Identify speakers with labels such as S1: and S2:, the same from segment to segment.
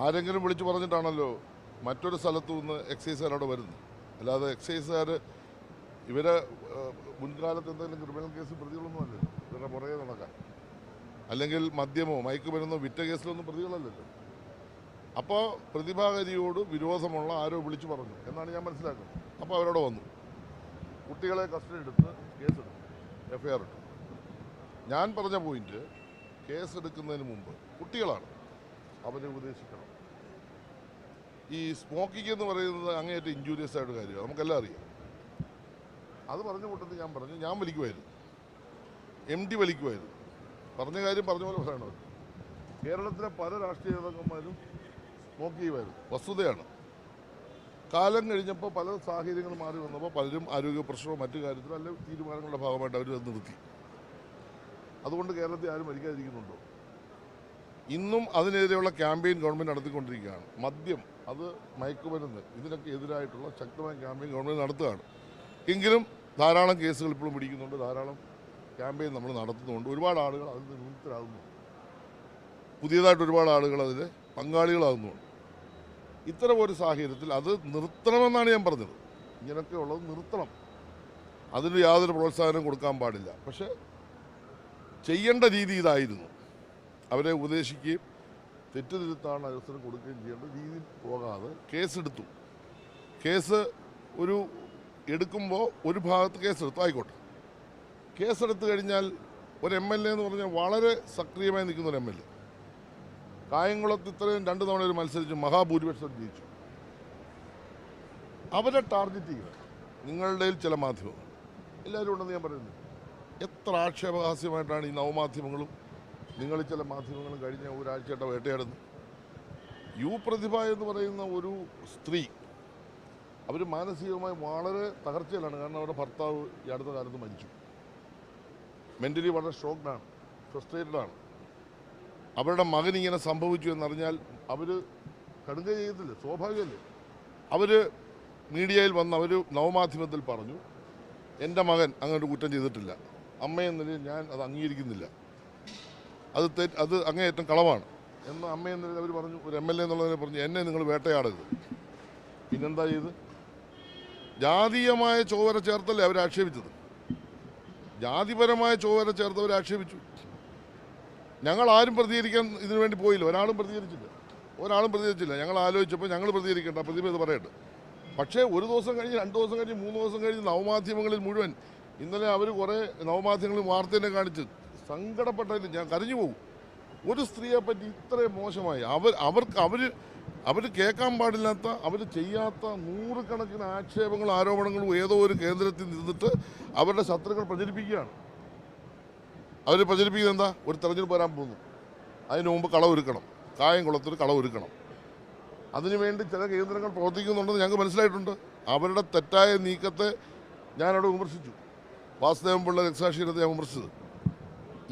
S1: ആരെങ്കിലും വിളിച്ചു പറഞ്ഞിട്ടാണല്ലോ മറ്റൊരു സ്ഥലത്തു നിന്ന് എക്സൈസുകാർ അവിടെ വരുന്നത്. അല്ലാതെ എക്സൈസുകാർ ഇവരെ മുൻകാലത്ത് എന്തെങ്കിലും ക്രിമിനൽ കേസ് പ്രതികളൊന്നും അല്ലല്ലോ ഇവരുടെ പുറകെ നടക്കാൻ, അല്ലെങ്കിൽ മദ്യമോ മയക്കുമരുന്നോ വിറ്റ കേസിലൊന്നും പ്രതികളല്ലല്ലോ. അപ്പോൾ പ്രതിഭാഗരിയോട് വിരോധമുള്ള ആരോ വിളിച്ചു പറഞ്ഞു എന്നാണ് ഞാൻ മനസ്സിലാക്കുന്നത്. അപ്പോൾ അവരോട് വന്നു, കുട്ടികളെ കസ്റ്റഡി എടുത്ത് കേസെടുത്തു, എഫ്ഐആർ ഇട്ടു. ഞാൻ പറഞ്ഞ പോയിന്റ്, കേസെടുക്കുന്നതിന് മുമ്പ് കുട്ടികളാണ്, അവരെ ഉപദേശിക്കണം. ഈ സ്മോക്കിംഗ് എന്ന് പറയുന്നത് അങ്ങേയറ്റം ഇഞ്ചൂരിയസ് ആയിട്ട് കാര്യമാണ്, നമുക്കെല്ലാം അറിയാം. അത് പറഞ്ഞ കൂട്ടത്തിൽ ഞാൻ പറഞ്ഞു, ഞാൻ വലിക്കുമായിരുന്നു, MD വലിക്കുമായിരുന്നു. പറഞ്ഞ കാര്യം പറഞ്ഞ പോലെ പറയണത്. കേരളത്തിലെ പല രാഷ്ട്രീയ നേതാക്കന്മാരും സ്മോക്ക് ചെയ്യുമായിരുന്നു, വസ്തുതയാണ്. കാലം കഴിഞ്ഞപ്പോൾ പല സാഹചര്യങ്ങൾ മാറി വന്നപ്പോൾ പലരും ആരോഗ്യ പ്രശ്നമോ മറ്റു കാര്യത്തിലോ അല്ലെങ്കിൽ തീരുമാനങ്ങളുടെ ഭാഗമായിട്ട് അവർ അത് നിർത്തി. അതുകൊണ്ട് കേരളത്തിൽ ആരും മരിക്കാതിരിക്കുന്നുണ്ടോ? ഇന്നും അതിനെതിരെയുള്ള ക്യാമ്പയിൻ ഗവൺമെൻറ് നടത്തിക്കൊണ്ടിരിക്കുകയാണ്. മദ്യം, അത് മയക്കുമരുന്ന്, ഇതിനൊക്കെ എതിരായിട്ടുള്ള ശക്തമായ ക്യാമ്പയിൻ ഗവൺമെൻറ് നടത്തുകയാണ്. എങ്കിലും ധാരാളം കേസുകൾ ഇപ്പോഴും പിടിക്കുന്നുണ്ട്, ധാരാളം ക്യാമ്പയിൻ നമ്മൾ നടത്തുന്നുണ്ട്. ഒരുപാട് ആളുകൾ അതിൽ നിമിത്തരാകുന്നുണ്ട്, പുതിയതായിട്ട് ഒരുപാട് ആളുകൾ അതിൽ പങ്കാളികളാകുന്നുണ്ട്. ഇത്തരം ഒരു സാഹചര്യത്തിൽ അത് നിർത്തണമെന്നാണ് ഞാൻ പറഞ്ഞത്. ഇങ്ങനെയൊക്കെ ഉള്ളത് നിർത്തണം, അതിന് യാതൊരു പ്രോത്സാഹനം കൊടുക്കാൻ പാടില്ല. പക്ഷേ ചെയ്യേണ്ട രീതി ഇതായിരുന്നു, അവരെ ഉപദേശിക്കുകയും തെറ്റുതിരുത്താണ് അവസരം കൊടുക്കുകയും ചെയ്യേണ്ട രീതിയിൽ പോകാതെ കേസെടുത്തു. കേസ് എടുക്കുമ്പോൾ ഒരു ഭാഗത്ത് കേസെടുത്തു, ആയിക്കോട്ടെ. കേസെടുത്തു കഴിഞ്ഞാൽ ഒരു MLA എന്ന് പറഞ്ഞാൽ വളരെ സക്രിയമായി നിൽക്കുന്ന ഒരു MLA, കായംകുളത്ത് ഇത്രയും 2 തവണ ഒരു മത്സരിച്ച് മഹാഭൂരിപക്ഷം ജയിച്ചു. അവരെ ടാർഗറ്റ് ചെയ്യുക നിങ്ങളുടെ ചില മാധ്യമങ്ങൾ, എല്ലാവരും ഉണ്ടെന്ന് ഞാൻ പറയുന്നു. എത്ര ആക്ഷേപഹാസ്യമായിട്ടാണ് ഈ നവമാധ്യമങ്ങളും നിങ്ങൾ ചില മാധ്യമങ്ങളും കഴിഞ്ഞ ഒരാഴ്ചയായിട്ട് വേട്ടയാടുന്നത്. പ്രതിഭ എന്ന് പറയുന്ന ഒരു സ്ത്രീ, അവർ മാനസികമായി വളരെ തകർച്ചയിലാണ്. കാരണം അവരുടെ ഭർത്താവ് ഈ അടുത്ത കാലത്ത് മരിച്ചു. മെൻ്റലി വളരെ ഷോക്ക്ഡാണ്, ഫ്രസ്ട്രേറ്റഡാണ്. അവരുടെ മകൻ ഇങ്ങനെ സംഭവിച്ചു എന്നറിഞ്ഞാൽ അവർ കടുങ്ക ചെയ്യത്തില്ല, സ്വാഭാവികമല്ലേ. അവർ മീഡിയയിൽ വന്ന് അവർ നവമാധ്യമത്തിൽ പറഞ്ഞു, എൻ്റെ മകൻ അങ്ങോട്ട് കുറ്റം ചെയ്തിട്ടില്ല, അമ്മയെന്ന നിലയിൽ ഞാൻ അത് അംഗീകരിക്കുന്നില്ല, അത് അങ്ങേയറ്റം കളവാണ് എന്ന് അമ്മയെന്ന നിലയിൽ അവർ പറഞ്ഞു. ഒരു MLA എന്നുള്ളതിനെ പറഞ്ഞു, എന്നെ നിങ്ങൾ വേട്ടയാടരുത്. പിന്നെന്താ ചെയ്ത്? ജാതീയമായ ചോര ചേർത്തല്ലേ അവർ ആക്ഷേപിച്ചത്, ജാതിപരമായ ചോര ചേർത്തവർ ആക്ഷേപിച്ചു. ഞങ്ങൾ ആരും പ്രതികരിക്കാൻ ഇതിനു വേണ്ടി പോയില്ല, ഒരാളും പ്രതികരിച്ചില്ല. ഞങ്ങൾ ആലോചിച്ചപ്പോൾ ഞങ്ങൾ പ്രതികരിക്കേണ്ട, പ്രതിഭ ഇത് പറയട്ടെ. പക്ഷേ ഒരു ദിവസം കഴിഞ്ഞ് 2 ദിവസം കഴിഞ്ഞ് 3 ദിവസം കഴിഞ്ഞ് നവമാധ്യമങ്ങളിൽ മുഴുവൻ, ഇന്നലെ അവർ കുറേ നവമാധ്യമങ്ങളിൽ വാർത്തേനെ കാണിച്ച് സങ്കടപ്പെട്ടതിൽ ഞാൻ കരഞ്ഞു പോകും. ഒരു സ്ത്രീയെ പറ്റി ഇത്രയും മോശമായി അവർ കേൾക്കാൻ പാടില്ലാത്ത, അവർ ചെയ്യാത്ത നൂറുകണക്കിന് ആക്ഷേപങ്ങളും ആരോപണങ്ങളും ഏതോ ഒരു കേന്ദ്രത്തിൽ നിന്നിട്ട് അവരുടെ ശത്രുക്കൾ പ്രചരിപ്പിക്കുകയാണ്. അവർ പ്രചരിപ്പിക്കുന്നത് എന്താ? ഒരു തെരഞ്ഞെടുപ്പ് വരാൻ പോകുന്നു, അതിനു മുമ്പ് കളവൊരുക്കണം, കായംകുളത്തൊരു കളവൊരുക്കണം. അതിനുവേണ്ടി ചില കേന്ദ്രങ്ങൾ പ്രവർത്തിക്കുന്നുണ്ടെന്ന് ഞങ്ങൾക്ക് മനസ്സിലായിട്ടുണ്ട്. അവരുടെ തെറ്റായ നീക്കത്തെ ഞാനവിടെ വിമർശിച്ചു. വാസുദേവൻ പിള്ള രക്തസാക്ഷിയിടത്ത് ഞാൻ വിമർശിച്ചത്.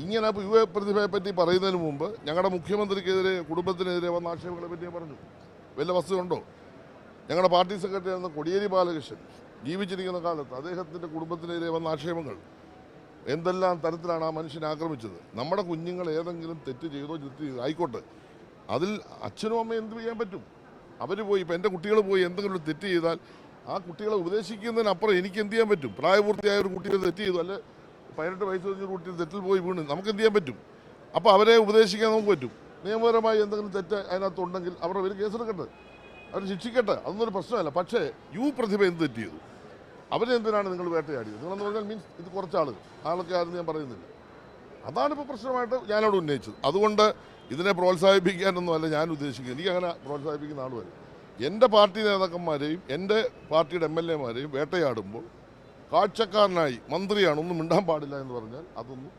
S1: ഇങ്ങനെ പ്രതിഭയെ പറ്റി പറയുന്നതിന് മുമ്പ് ഞങ്ങളുടെ മുഖ്യമന്ത്രിക്കെതിരെ, കുടുംബത്തിനെതിരെ വന്ന ആക്ഷേപങ്ങളെ പറ്റി ഞാൻ പറഞ്ഞു. വല്ല വസ്തുതയുണ്ടോ? ഞങ്ങളുടെ പാർട്ടി സെക്രട്ടറി ആയിരുന്ന കോടിയേരി ബാലകൃഷ്ണൻ ജീവിച്ചിരിക്കുന്ന കാലത്ത് അദ്ദേഹത്തിൻ്റെ കുടുംബത്തിനെതിരെ വന്ന ആക്ഷേപങ്ങൾ, എന്തെല്ലാം തരത്തിലാണ് ആ മനുഷ്യനെ ആക്രമിച്ചത്. നമ്മുടെ കുഞ്ഞുങ്ങൾ ഏതെങ്കിലും തെറ്റ് ചെയ്തോ ആയിക്കോട്ടെ, അതിൽ അച്ഛനും അമ്മയും എന്ത് ചെയ്യാൻ പറ്റും? അവർ പോയി, ഇപ്പം എൻ്റെ കുട്ടികൾ പോയി എന്തെങ്കിലും തെറ്റ് ചെയ്താൽ ആ കുട്ടികളെ ഉപദേശിക്കുന്നതിനപ്പുറം എനിക്ക് എന്ത് ചെയ്യാൻ പറ്റും? പ്രായപൂർത്തിയായ ഒരു കുട്ടിയെ തെറ്റ് ചെയ്തു, അല്ലെ 18 വയസ്സ് കഴിഞ്ഞ കുട്ടി തെറ്റിൽ പോയി വീണ്, നമുക്ക് എന്ത് ചെയ്യാൻ പറ്റും? അപ്പോൾ അവരെ ഉപദേശിക്കാൻ നമുക്ക് പറ്റും. നിയമപരമായി എന്തെങ്കിലും തെറ്റ് അതിനകത്തുണ്ടെങ്കിൽ അവർ കേസെടുക്കട്ടെ, അവർ ശിക്ഷിക്കട്ടെ, അതൊന്നും ഒരു പ്രശ്നമല്ല. പക്ഷേ പ്രതിഭ എന്ത് തെറ്റ് ചെയ്തു? അവരെന്തിനാണ് നിങ്ങൾ വേട്ടയാടിയത്? നിങ്ങളെന്ന് പറഞ്ഞാൽ മീൻസ് ഇത് കുറച്ചാൾ, ആളൊക്കെ ആരെന്ന് ഞാൻ പറയുന്നില്ല. അതാണിപ്പോൾ പ്രശ്നമായിട്ട് ഞാനവിടെ ഉന്നയിച്ചത്. അതുകൊണ്ട് ഇതിനെ പ്രോത്സാഹിപ്പിക്കാനൊന്നുമല്ല ഞാൻ ഉദ്ദേശിക്കുന്നത്. എനിക്കങ്ങനെ പ്രോത്സാഹിപ്പിക്കുന്ന ആളുമല്ല. എൻ്റെ പാർട്ടി നേതാക്കന്മാരെയും എൻ്റെ പാർട്ടിയുടെ MLA മാരെയും വേട്ടയാടുമ്പോൾ കാഴ്ചക്കാരനായി മന്ത്രിയാണ് ഒന്നും മിണ്ടാൻ പാടില്ല എന്ന് പറഞ്ഞാൽ അതൊന്നും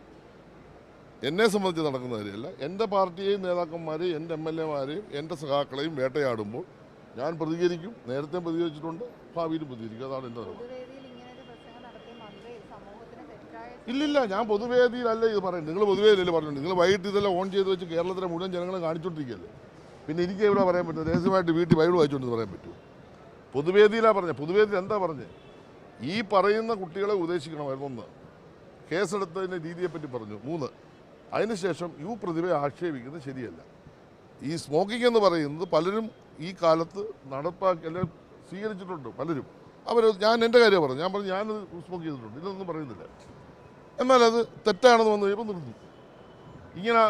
S1: എന്നെ സംബന്ധിച്ച് നടക്കുന്ന കാര്യമല്ല. എൻ്റെ പാർട്ടിയെയും നേതാക്കന്മാരെയും എൻ്റെ MLA മാരെയും എൻ്റെ സഖാക്കളെയും വേട്ടയാടുമ്പോൾ ഞാൻ പ്രതികരിക്കും, നേരത്തെ പ്രതികരിച്ചിട്ടുണ്ട്, ഭാവിയിലും പ്രതികരിക്കും. അതാണ് എൻ്റെ നിലപാട്. ഇല്ലില്ല, ഞാൻ പൊതുവേദിയിലല്ല ഇത് പറയുന്നത്. നിങ്ങൾ പൊതുവേദിയിലല്ലേ പറഞ്ഞിട്ടുണ്ട്. നിങ്ങൾ വൈകിട്ട് ഇതെല്ലാം ഓൺ ചെയ്ത് വെച്ച് കേരളത്തിലെ മുഴുവൻ ജനങ്ങളെ കാണിച്ചുകൊണ്ടിരിക്കുകയല്ലേ. പിന്നെ എനിക്ക് എവിടെ പറയാൻ പറ്റും? രഹസ്യമായിട്ട് വീട്ടിൽ ബൈബിൾ വായിച്ചുകൊണ്ട് പറയാൻ പറ്റുമോ? പൊതുവേദിയിലാണ് പറഞ്ഞത്. പൊതുവേദിയിൽ എന്താ പറഞ്ഞത്? ഈ പറയുന്ന കുട്ടികളെ ഉപദേശിക്കണമായിരുന്നു. 1, കേസെടുത്തതിൻ്റെ രീതിയെപ്പറ്റി പറഞ്ഞു. 3, അതിനുശേഷം പ്രതിഭയെ ആക്ഷേപിക്കുന്നത് ശരിയല്ല. ഈ സ്മോക്കിംഗ് എന്ന് പറയുന്നത് പലരും ഈ കാലത്ത് നടപ്പാക്കി അല്ലെങ്കിൽ സ്വീകരിച്ചിട്ടുണ്ട് പലരും. ഞാൻ എൻ്റെ കാര്യം പറഞ്ഞു, ഞാൻ സ്മോക്ക് ചെയ്തിട്ടുണ്ട്, ഇതൊന്നും പറയുന്നില്ല. എന്നാൽ അത് തെറ്റാണെന്ന് വന്നു കഴിയുമ്പോൾ നിർത്തും. ഇങ്ങനെ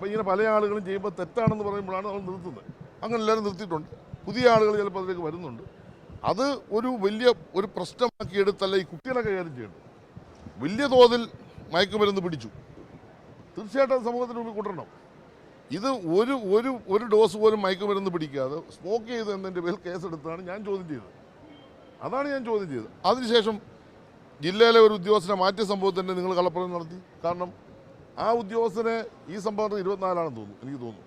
S1: ഇങ്ങനെ പല ആളുകളും ചെയ്യുമ്പോൾ തെറ്റാണെന്ന് പറയുമ്പോഴാണ് നമ്മൾ നിർത്തുന്നത്. അങ്ങനെ എല്ലാവരും നിർത്തിയിട്ടുണ്ട്. പുതിയ ആളുകൾ ചിലപ്പോൾ അതിലേക്ക് വരുന്നുണ്ട്. അത് വലിയ ഒരു പ്രശ്നമാക്കി എടുത്തല്ല ഈ കുട്ടികളെ കൈകാര്യം ചെയ്യേണ്ടത്. വലിയ തോതിൽ മയക്കുമരുന്ന് പിടിച്ചു, തീർച്ചയായിട്ടും സമൂഹത്തിന് മുമ്പിൽ കൊണ്ടുവരണം. ഇത് ഒരു ഡോസ് പോലും മയക്കുമരുന്ന് പിടിക്കാതെ സ്മോക്ക് ചെയ്ത് എന്നതിൻ്റെ പേരിൽ കേസെടുത്താണ് ഞാൻ ചോദ്യം ചെയ്തത്. അതാണ് ഞാൻ ചോദ്യം ചെയ്തത്. അതിനുശേഷം ജില്ലയിലെ ഒരു ഉദ്യോഗസ്ഥനെ മാറ്റിയ സംഭവത്തിൻ്റെ നിങ്ങൾ കള്ളപ്പണം നടത്തി. കാരണം ആ ഉദ്യോഗസ്ഥനെ ഈ സംഭവം 24 തോന്നുന്നു, എനിക്ക് തോന്നുന്നു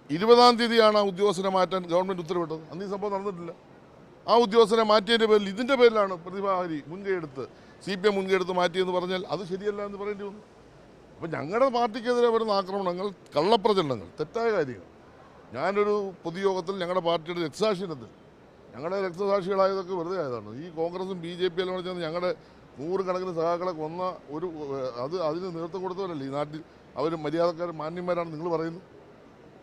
S1: 20-ാം തീയതിയാണ് ആ ഉദ്യോഗസ്ഥനെ മാറ്റാൻ ഗവൺമെൻറ് ഉത്തരവിട്ടത്. അന്ന് ഈ സംഭവം നടന്നിട്ടില്ല. ആ ഉദ്യോഗസ്ഥനെ മാറ്റിയതിൻ്റെ പേരിൽ ഇതിൻ്റെ പേരിലാണ് പ്രതിഭാഹരി മുൻകൈയെടുത്ത് CPM മുൻകൈയെടുത്ത് മാറ്റിയെന്ന് പറഞ്ഞാൽ അത് ശരിയല്ല എന്ന് പറയേണ്ടി വന്നു. അപ്പം ഞങ്ങളുടെ പാർട്ടിക്കെതിരെ വരുന്ന ആക്രമണങ്ങൾ, കള്ളപ്രചരണങ്ങൾ, തെറ്റായ കാര്യങ്ങൾ. ഞാനൊരു പൊതുയോഗത്തിൽ ഞങ്ങളുടെ പാർട്ടിയുടെ രക്തസാക്ഷിയിനത്തിൽ ഞങ്ങളുടെ രക്തസാക്ഷികളായതൊക്കെ വെറുതെ ആയതാണ്. ഈ കോൺഗ്രസും BJP എല്ലാം ചേർന്ന് ഞങ്ങളുടെ 100 കണക്കിന് സഹാക്കളെ കൊന്ന അതിന് നേതൃത്വം കൊടുത്തവരല്ലേ ഈ നാട്ടിൽ. അവർ മര്യാദക്കാർ മാന്യന്മാരാണ് നിങ്ങൾ പറയുന്നത്.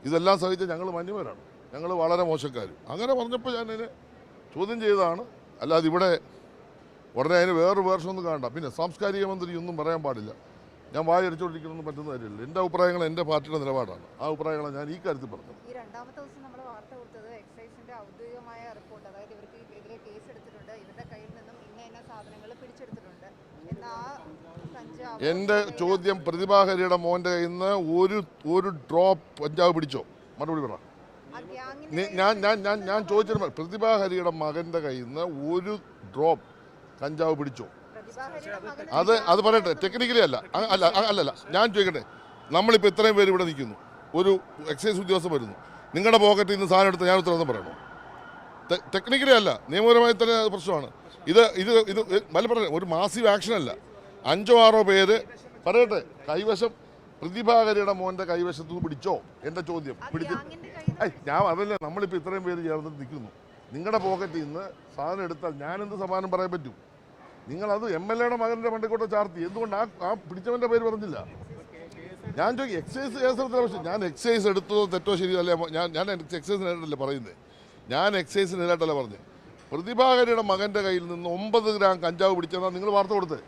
S1: ഇതെല്ലാം സഹിച്ച ഞങ്ങൾ മാന്യന്മാരാണ്, ഞങ്ങൾ വളരെ മോശക്കാർ. അങ്ങനെ പറഞ്ഞപ്പോൾ ഞാൻ അതിനെ ചോദ്യം ചെയ്തതാണ്. അല്ലാതെ ഇവിടെ ഉടനെ അതിന് വേറൊരു വേർഷമൊന്നും കാണണ്ട. പിന്നെ സാംസ്കാരിക മന്ത്രി ഒന്നും പറയാൻ പാടില്ല. ഞാൻ വായടിച്ചുകൊണ്ടിരിക്കണമെന്ന് പറ്റുന്ന കാര്യമില്ല. എൻ്റെ അഭിപ്രായങ്ങൾ എൻ്റെ പാർട്ടിയുടെ നിലപാടാണ്. ആ അഭിപ്രായങ്ങളെ ഞാൻ ഈ കാര്യത്തിൽ പറഞ്ഞത്.
S2: ഈ രണ്ടാമത്തെ ദിവസം നമ്മൾ വാർത്ത കൊടുത്തത് എക്സൈസിന്റെ ഔദ്യോഗികമായ റിപ്പോർട്ട്, അതായത് ഇവർക്ക് എതിരെ കേസ് എടുത്തിട്ടുണ്ട്, ഇവരുടെ കയ്യിൽ നിന്നും ഇന്ന സാധനങ്ങൾ പിടിച്ചെടുത്തിട്ടുണ്ട് എന്ന കഞ്ചാവ്.
S1: എൻ്റെ ചോദ്യം, പ്രതിഭാഹരിയുടെ മോൻ്റെ കയ്യിൽ നിന്ന് ഒരു ഡ്രോപ്പ് കഞ്ചാവ് പിടിച്ചോ? മറുപടി പറ. ഞാൻ ചോദിച്ചിരുന്നു, പ്രതിഭാഹരിയുടെ മകൻ്റെ കയ്യിൽ നിന്ന് ഒരു ഡ്രോപ്പ് കഞ്ചാവ് പിടിച്ചോ? അത് പറയട്ടെ, ടെക്നിക്കലി അല്ല ഞാൻ ചോദിക്കട്ടെ. നമ്മളിപ്പോൾ ഇത്രയും പേര് ഇവിടെ നിൽക്കുന്നു, ഒരു എക്സൈസ് ഉദ്യോഗസ്ഥൻ വരുന്നു, നിങ്ങളുടെ പോക്കറ്റിൽ നിന്ന് സാധനം എടുത്ത് ഞാൻ ഉത്തരവാദിത്തം പറയണോ? ടെക്നിക്കലി അല്ല, നിയമപരമായി തന്നെ പ്രശ്നമാണ്. ഇത് പറഞ്ഞ ഒരു മാസീവ് ആക്ഷൻ അല്ല. 5-6 പേര് പറയട്ടെ കൈവശം പ്രതിഭാകരയുടെ മോൻ്റെ കൈവശത്ത് നിന്ന് പിടിച്ചോ? എൻ്റെ ചോദ്യം. ഞാൻ അതല്ല, നമ്മളിപ്പോൾ ഇത്രയും പേര് ചേർന്ന് നിൽക്കുന്നു, നിങ്ങളുടെ പോക്കറ്റിൽ നിന്ന് സാധനം എടുത്താൽ ഞാൻ എന്ത് സമാനം പറയാൻ പറ്റും? നിങ്ങളത് MLA-യുടെ മകൻ്റെ മണ്ടക്കോട്ടെ ചാർത്തി. എന്തുകൊണ്ട് ആ പിടിച്ചവൻ്റെ പേര് പറഞ്ഞില്ല? ഞാൻ ചോദിക്കും, എക്സൈസ് കേസെടുത്ത പക്ഷേ ഞാൻ എക്സൈസ് എടുത്തതോ തെറ്റോ ശരിയോ അല്ലേ? ഞാൻ എക്സൈസിനായിട്ടല്ലേ പറയുന്നത്, ഞാൻ എക്സൈസിനായിട്ടല്ല പറഞ്ഞത്. പ്രതിഭാകരയുടെ മകൻ്റെ കയ്യിൽ നിന്ന് 9 ഗ്രാം കഞ്ചാവ് പിടിച്ചെന്നാണ് നിങ്ങൾ വാർത്ത കൊടുത്തത്.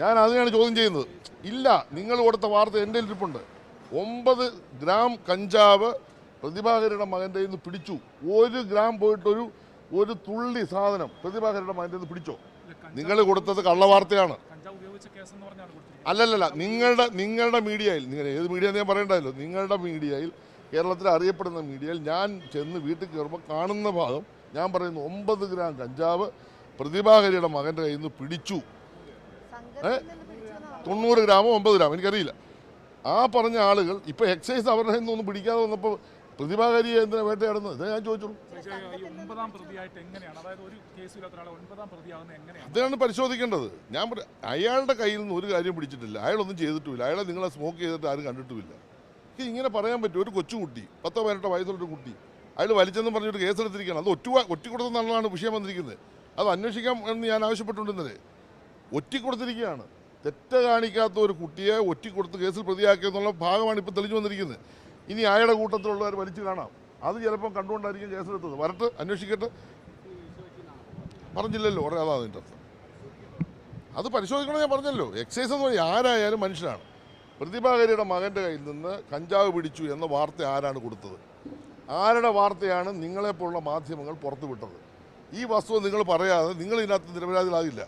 S1: ഞാൻ അതിനാണ് ചോദ്യം ചെയ്യുന്നത്. ഇല്ല, നിങ്ങൾ കൊടുത്ത വാർത്ത എൻ്റെ ഇരിപ്പുണ്ട്. 9 ഗ്രാം കഞ്ചാവ് പ്രതിഭാകരയുടെ മകൻ്റെ കയ്യിൽ നിന്ന് പിടിച്ചു. 1 ഗ്രാം പോയിട്ട് ഒരു തുള്ളി സാധനം പ്രതിഭാകരയുടെ മകൻ്റെ നിന്ന് പിടിച്ചോ? നിങ്ങൾ കൊടുത്തത് കള്ളവാർത്തയാണ്. അല്ലല്ല, നിങ്ങളുടെ മീഡിയയിൽ, നിങ്ങൾ ഏത് മീഡിയ ഞാൻ പറയണ്ടല്ലോ, നിങ്ങളുടെ മീഡിയയിൽ, കേരളത്തിൽ അറിയപ്പെടുന്ന മീഡിയയിൽ ഞാൻ ചെന്ന് വീട്ടിൽ കയറുമ്പോൾ കാണുന്ന ഭാഗം ഞാൻ പറയുന്നു 9 ഗ്രാം കഞ്ചാവ് പ്രതിഭാകരയുടെ മകൻ്റെ കയ്യിൽ നിന്ന് പിടിച്ചു. 90 ഗ്രാമോ 9 ഗ്രാമോ എനിക്കറിയില്ല. ആ പറഞ്ഞ ആളുകൾ ഇപ്പോൾ എക്സൈസ് അവരുടെ കയ്യിൽ നിന്നൊന്നും പിടിക്കാതെ വന്നപ്പോൾ പ്രതിഭാകാരിയെ എന്തിനാ വേട്ടയാടുന്നത്? ഇതേ ഞാൻ ചോദിച്ചോളൂ. അതാണ് പരിശോധിക്കേണ്ടത്. ഞാൻ അയാളുടെ കയ്യിൽ നിന്ന് ഒരു കാര്യം പിടിച്ചിട്ടില്ല, അയാളൊന്നും ചെയ്തിട്ടുമില്ല, അയാളെ നിങ്ങളെ സ്മോക്ക് ചെയ്തിട്ട് ആരും കണ്ടിട്ടുമില്ല. ഇങ്ങനെ പറയാൻ പറ്റും? ഒരു കൊച്ചുകുട്ടി, 10-18 വയസ്സുള്ളൊരു കുട്ടി, അയാൾ വലിച്ചെന്ന് പറഞ്ഞിട്ട് കേസെടുത്തിരിക്കുകയാണ്. അത് ഒറ്റിക്കൊടുത്തെന്നുള്ളതാണ് വിഷയം വന്നിരിക്കുന്നത്. അത് അന്വേഷിക്കാം എന്ന് ഞാൻ ആവശ്യപ്പെട്ടുകൊണ്ടിരുന്നത്. ഒറ്റിക്കൊടുത്തിരിക്കുകയാണ്. തെറ്റ് കാണിക്കാത്ത ഒരു കുട്ടിയെ ഒറ്റിക്കൊടുത്ത് കേസിൽ പ്രതിയാക്കിയെന്നുള്ള ഭാഗമാണ് ഇപ്പോൾ തെളിഞ്ഞു വന്നിരിക്കുന്നത്. ഇനി അയാളുടെ കൂട്ടത്തിലുള്ളവർ വലിച്ചു കാണാം, അത് ചിലപ്പം കണ്ടുകൊണ്ടായിരിക്കും കേസെടുത്തത്. വരട്ട്, അന്വേഷിക്കട്ടെ. പറഞ്ഞില്ലല്ലോ, അതാണ് അതിൻ്റെ അർത്ഥം. അത് പരിശോധിക്കണം. ഞാൻ പറഞ്ഞല്ലോ, എക്സൈസ് എന്ന് പറഞ്ഞാൽ ആരായാലും മനുഷ്യനാണ്. പ്രതിഭാകരയുടെ മകൻ്റെ കയ്യിൽ നിന്ന് കഞ്ചാവ് പിടിച്ചു എന്ന വാർത്ത ആരാണ് കൊടുത്തത്? ആരുടെ വാർത്തയാണ് നിങ്ങളെപ്പോലുള്ള മാധ്യമങ്ങൾ പുറത്തു വിട്ടത്? ഈ വസ്തുത നിങ്ങൾ പറയാതെ നിങ്ങൾ ഇതിനകത്ത് നിരപരാധികളാകില്ല.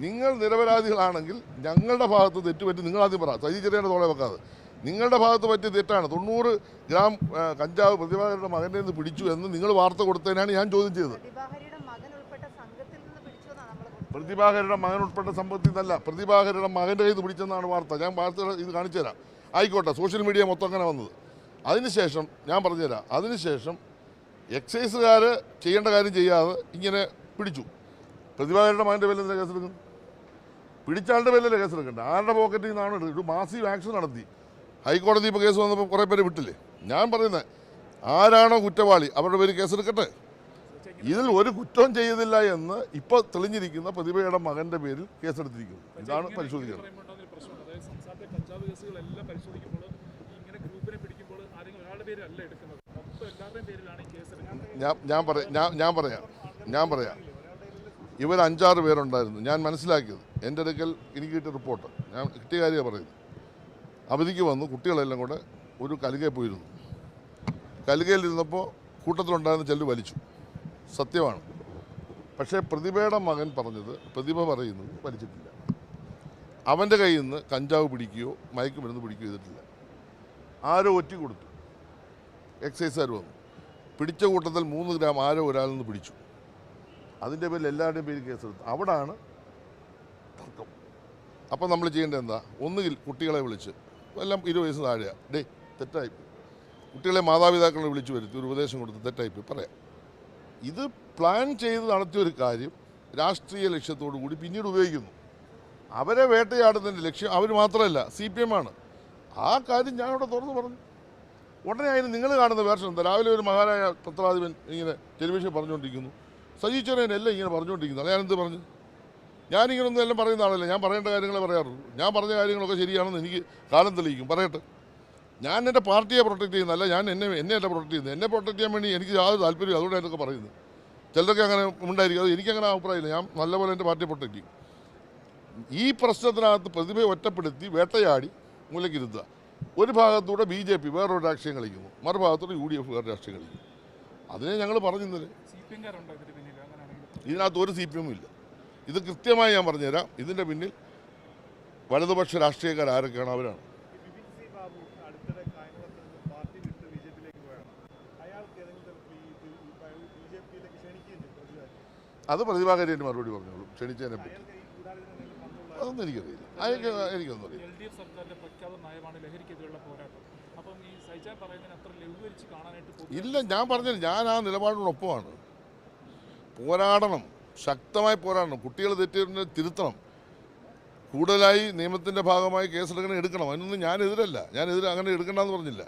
S1: നിങ്ങൾ നിരപരാധികളാണെങ്കിൽ ഞങ്ങളുടെ ഭാഗത്ത് തെറ്റുപറ്റി നിങ്ങളാദ്യം പറ. സജി ചെറിയാൻ്റെ തോളെ വെക്കാതെ. നിങ്ങളുടെ ഭാഗത്ത് പറ്റിയ തെറ്റാണ്. 90 ഗ്രാം കഞ്ചാവ് പ്രതിഭാകരയുടെ മകൻ്റെ നിന്ന് പിടിച്ചു എന്ന് നിങ്ങൾ വാർത്ത കൊടുത്തതിനാണ് ഞാൻ ചോദ്യം ചെയ്തത്. പ്രതിഭാകരയുടെ മകൻ ഉൾപ്പെട്ട സംഭവത്തിൽ നിന്നല്ല, പ്രതിഭാകരയുടെ മകൻ്റെ കയ്യിൽ നിന്ന് പിടിച്ചെന്നാണ് വാർത്ത. ഞാൻ വാർത്ത ഇത് കാണിച്ചു തരാം. ആയിക്കോട്ടെ, സോഷ്യൽ മീഡിയ മൊത്തം അങ്ങനെ വന്നത്. അതിനുശേഷം ഞാൻ പറഞ്ഞുതരാം. അതിനുശേഷം എക്സൈസുകാർ ചെയ്യേണ്ട കാര്യം ചെയ്യാതെ ഇങ്ങനെ പിടിച്ചു. പ്രതിഭാകരയുടെ മകൻ്റെ പേരിൽ എന്തിനാ കേസെടുക്കുന്നു? പിടിച്ചാളുടെ പേരിലല്ലേ കേസെടുക്കണ്ട? ആരുടെ പോക്കറ്റിൽ നിന്നാണ് ഒരു മാസീവ് ആക്ഷൻ നടത്തി. ഹൈക്കോടതി ഇപ്പോൾ കേസ് വന്നപ്പോൾ കുറേ പേര് വിട്ടില്ലേ? ഞാൻ പറയുന്നത്, ആരാണോ കുറ്റവാളി അവരുടെ പേര് കേസെടുക്കട്ടെ. ഇതിൽ ഒരു കുറ്റവും ചെയ്തില്ല എന്ന് ഇപ്പോൾ തെളിഞ്ഞിരിക്കുന്ന പ്രതിഭയുടെ മകൻ്റെ പേരിൽ കേസെടുത്തിരിക്കുന്നു. ഇതാണ് പരിശോധിക്കുന്നത്. ഞാൻ പറയാം ഇവർ 5-6 പേരുണ്ടായിരുന്നു. ഞാൻ മനസ്സിലാക്കിയത് എൻ്റെ അടുക്കൽ എനിക്ക് കിട്ടിയ റിപ്പോർട്ട്, ഞാൻ കിട്ടിയ കാര്യമാണ് പറയുന്നത്. അവധിക്ക് വന്നു, കുട്ടികളെല്ലാം കൂടെ ഒരു കലുകയിൽ പോയിരുന്നു. കലുകയിലിരുന്നപ്പോൾ കൂട്ടത്തിലുണ്ടായിരുന്ന ചെല്ലു വലിച്ചു, സത്യമാണ്. പക്ഷേ പ്രതിഭയുടെ മകൻ പറഞ്ഞത്, പ്രതിഭ പറയുന്നത് വലിച്ചിട്ടില്ല. അവൻ്റെ കയ്യിൽ നിന്ന് കഞ്ചാവ് പിടിക്കുകയോ മയക്കുമരുന്ന് പിടിക്കുകയോ ചെയ്തിട്ടില്ല. ആരോ ഒറ്റ കൊടുത്തു, എക്സൈസുകാർ വന്നു പിടിച്ച കൂട്ടത്തിൽ 3 ഗ്രാം ആരോ ഒരാളിൽ നിന്ന് പിടിച്ചു. അതിൻ്റെ പേരിൽ എല്ലാവരുടെയും പേര് കേസെടുത്തു. അവിടാണ് തർക്കം. അപ്പം നമ്മൾ ചെയ്യേണ്ടത് എന്താ? ഒന്നുകിൽ കുട്ടികളെ വിളിച്ച്, എല്ലാം 20 വയസ്സ് താഴെയാണ്, തെറ്റായി കുട്ടികളെ മാതാപിതാക്കളെ വിളിച്ചു വരുത്തി ഒരു ഉപദേശം കൊടുത്ത് തെറ്റായിപ്പോയി പറയാം. ഇത് പ്ലാൻ ചെയ്ത് നടത്തിയൊരു കാര്യം രാഷ്ട്രീയ ലക്ഷ്യത്തോടു കൂടി പിന്നീട് ഉപയോഗിക്കുന്നു. അവരെ വേട്ടയാടുന്നതിൻ്റെ ലക്ഷ്യം അവർ മാത്രമല്ല, CPM ആണ്. ആ കാര്യം ഞാൻ അവിടെ തുറന്ന് പറഞ്ഞു. ഉടനെ അതിന് നിങ്ങൾ കാണുന്ന വേർഷൻ എന്താ? രാവിലെ ഒരു മഹാനായ പത്രാധിപൻ ഇങ്ങനെ ടെലിവിഷൻ പറഞ്ഞുകൊണ്ടിരിക്കുന്നു, സജി ചെറിയനെല്ലാം ഇങ്ങനെ പറഞ്ഞുകൊണ്ടിരിക്കുന്നു. ഞാനെന്ത് പറഞ്ഞു? ഞാനിങ്ങനൊന്നും എല്ലാം പറയുന്ന ആളല്ല, ഞാൻ പറയേണ്ട കാര്യങ്ങളെ പറയാറുള്ളൂ. ഞാൻ പറഞ്ഞ കാര്യങ്ങളൊക്കെ ശരിയാണെന്ന് എനിക്ക് കാലം തെളിയിക്കും, പറയട്ടെ. ഞാൻ എൻ്റെ പാർട്ടിയെ പ്രൊട്ടക്ട് ചെയ്യുന്നതല്ല, ഞാൻ എന്നെ അല്ല പ്രൊട്ടക്ട് ചെയ്യുന്നത്. എന്നെ പ്രൊട്ടക്ട് ചെയ്യാൻ വേണ്ടി എനിക്ക് യാതൊരു താല്പര്യം, അതുകൊണ്ട് എന്നൊക്കെ പറയുന്നത്. ചിലരൊക്കെ അങ്ങനെ ഉണ്ടായിരിക്കും, അത് എനിക്കങ്ങനെ അഭിപ്രായമില്ല. ഞാൻ നല്ലപോലെ എൻ്റെ പാർട്ടിയെ പ്രൊട്ടക്ട് ചെയ്യും. ഈ പ്രശ്നത്തിനകത്ത് പ്രതിഭയെ ഒറ്റപ്പെടുത്തി വേട്ടയാടി മൂലക്കിരുത്തുക. ഒരു ഭാഗത്തൂടെ BJP വേറൊരു രാഷ്ട്രീയം കളിക്കുന്നു, മറുഭാഗത്തൂടെ UDF വേറെ രാഷ്ട്രീയം കളിക്കുന്നു. അതിനെ ഞങ്ങൾ പറഞ്ഞിരുന്നത്. ഇതിനകത്ത് ഒരു CPM ഇല്ല. ഇത് കൃത്യമായി ഞാൻ പറഞ്ഞുതരാം. ഇതിൻ്റെ പിന്നിൽ വലതുപക്ഷ രാഷ്ട്രീയക്കാർ ആരൊക്കെയാണ്, അവരാണ്. അത് പ്രതിഭാകാരിയായിട്ട് മറുപടി പറഞ്ഞോളൂ, ക്ഷണിച്ചതിനെ പറ്റി. അതൊന്നും എനിക്കറിയില്ല, എനിക്കൊന്നും അറിയില്ല. ഇല്ല, ഞാൻ പറഞ്ഞില്ല, ഞാൻ ആ നിലപാടിനൊപ്പമാണ്. പോരാടണം, ശക്തമായി പോരാടണം. കുട്ടികൾ തെറ്റിനെ തിരുത്തണം. കൂടുതലായി നിയമത്തിൻ്റെ ഭാഗമായി എടുക്കണം. അതിനൊന്നും ഞാനെതിരല്ല, അങ്ങനെ എടുക്കണ്ടെന്ന് പറഞ്ഞില്ല.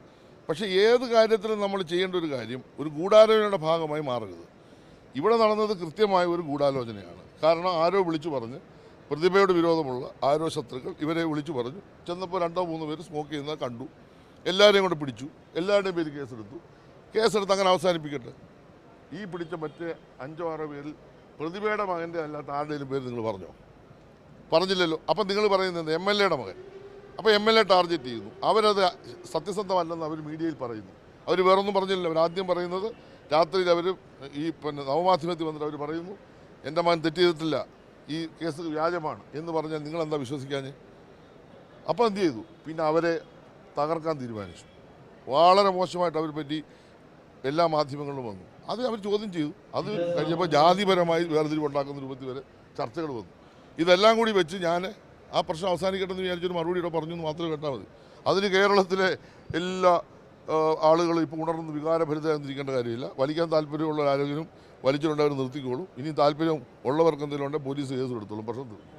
S1: പക്ഷേ ഏത് കാര്യത്തിലും നമ്മൾ ചെയ്യേണ്ട ഒരു കാര്യം ഒരു ഗൂഢാലോചനയുടെ ഭാഗമായി മാറരുത്. ഇവിടെ നടന്നത് കൃത്യമായ ഒരു ഗൂഢാലോചനയാണ്. കാരണം ആരോ വിളിച്ചു പറഞ്ഞ്, പ്രതിഭയോട് വിരോധമുള്ള ആരോ ശത്രുക്കൾ ഇവരെ വിളിച്ചു പറഞ്ഞു. ചെന്നപ്പോൾ 2-3 പേര് സ്മോക്ക് ചെയ്യുന്നത് കണ്ടു. എല്ലാവരെയും കൊണ്ട് പിടിച്ചു, എല്ലാവരുടെയും പേര് കേസെടുത്ത് അങ്ങനെ അവസാനിപ്പിക്കട്ടെ. ഈ പിടിച്ച മറ്റേ 5-6 പേരിൽ പ്രതിഭയുടെ മകൻ്റെ അല്ലാത്ത ആരുടെയും പേര് നിങ്ങൾ പറഞ്ഞില്ലല്ലോ. അപ്പം നിങ്ങൾ പറയുന്നത് MLAയുടെ മകൻ. അപ്പോൾ MLA ടാർഗറ്റ് ചെയ്യുന്നു. അവരത് സത്യസന്ധമല്ലെന്ന് അവർ മീഡിയയിൽ പറയുന്നു. അവർ വേറൊന്നും പറഞ്ഞില്ല. അവരാദ്യം പറയുന്നത് രാത്രിയിൽ അവർ ഈ നവമാധ്യമത്തിൽ വന്നിട്ട് അവർ പറയുന്നു, എൻ്റെ മകൻ തെറ്റ് ചെയ്തിട്ടില്ല, ഈ കേസ് വ്യാജമാണ് എന്ന് പറഞ്ഞാൽ നിങ്ങളെന്താ വിശ്വസിക്കാഞ്ഞ്? അപ്പോൾ എന്ത് ചെയ്തു? പിന്നെ അവരെ തകർക്കാൻ തീരുമാനിച്ചു. വളരെ മോശമായിട്ട് അവർ പറ്റി എല്ലാ മാധ്യമങ്ങളിലും വന്നു. അത് അവർ ചോദ്യം ചെയ്തു. അത് കഴിഞ്ഞപ്പോൾ ജാതിപരമായി വേർതിരിവുണ്ടാക്കുന്ന രൂപത്തിൽ വരെ ചർച്ചകൾ വന്നു. ഇതെല്ലാം കൂടി വെച്ച് ഞാൻ ആ പ്രശ്നം അവസാനിക്കട്ടെ എന്ന് വിചാരിച്ചൊരു മറുപടിയുടെ പറഞ്ഞു എന്ന് മാത്രമേ കേട്ടാൽ മതി. അതിന് കേരളത്തിലെ എല്ലാ ആളുകളും ഇപ്പോൾ ഉണർന്ന് വികാരഭരിതരായിരിക്കേണ്ട കാര്യമില്ല. വലിക്കാൻ താല്പര്യമുള്ള ആരെങ്കിലും വലിച്ചിട്ടുണ്ടെങ്കിൽ നിർത്തിക്കോളും. ഇനി താല്പര്യം ഉള്ളവർക്ക് എന്തെങ്കിലും ഉണ്ടെങ്കിൽ പോലീസ് കേസ് എടുത്തോളും. പ്രശ്നം തീർന്നു.